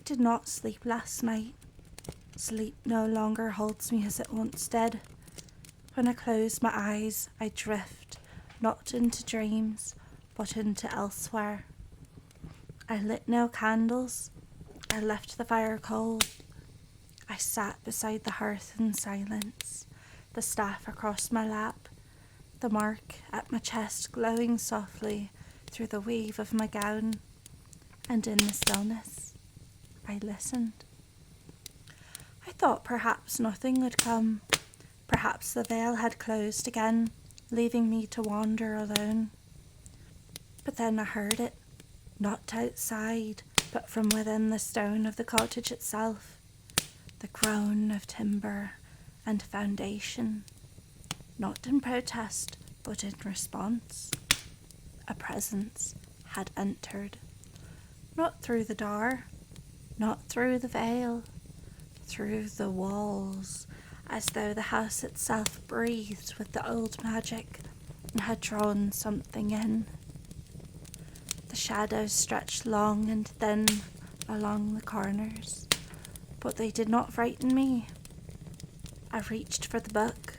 did not sleep last night. Sleep no longer holds me as it once did. When I close my eyes, I drift, not into dreams, but into elsewhere. I lit no candles. I left the fire cold. I sat beside the hearth in silence, the staff across my lap, the mark at my chest glowing softly through the weave of my gown, and in the stillness, I listened. I thought perhaps nothing would come. Perhaps the veil had closed again, leaving me to wander alone. But then I heard it, not outside, but from within the stone of the cottage itself, the groan of timber and foundation, not in protest, but in response. A presence had entered, not through the door, not through the veil, through the walls, as though the house itself breathed with the old magic and had drawn something in. The shadows stretched long and thin along the corners, but they did not frighten me. I reached for the book,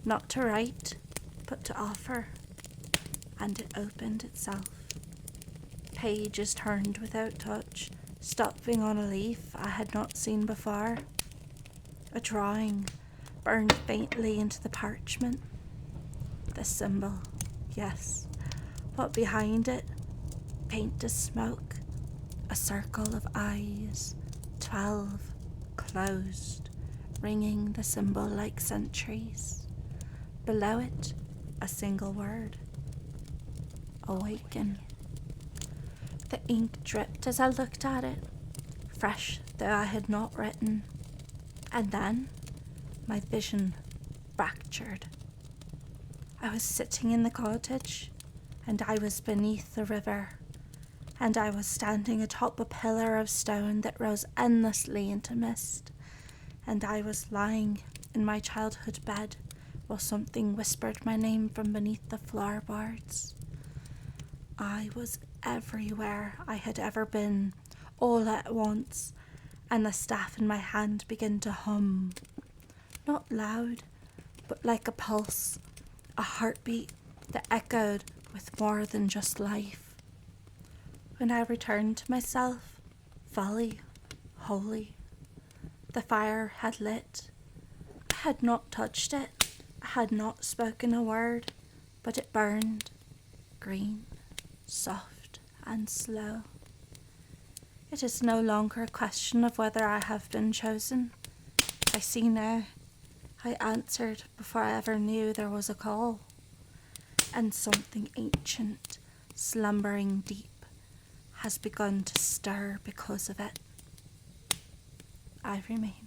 not to write, but to offer, and it opened itself. Pages turned without touch, stopping on a leaf I had not seen before. A drawing burned faintly into the parchment. The symbol, yes, but behind it, faint as smoke, a circle of eyes, 12, closed, ringing the symbol like sentries. Below it, a single word: awaken. The ink dripped as I looked at it, fresh though I had not written. And then, my vision fractured. I was sitting in the cottage, and I was beneath the river, and I was standing atop a pillar of stone that rose endlessly into mist, and I was lying in my childhood bed while something whispered my name from beneath the floorboards. I was everywhere I had ever been, all at once, and the staff in my hand began to hum. Not loud, but like a pulse, a heartbeat that echoed with more than just life. When I returned to myself, fully, wholly, the fire had lit. I had not touched it, I had not spoken a word, but it burned, green, soft and slow. It is no longer a question of whether I have been chosen. I see now. I answered before I ever knew there was a call. And something ancient, slumbering deep, has begun to stir because of it. I remain.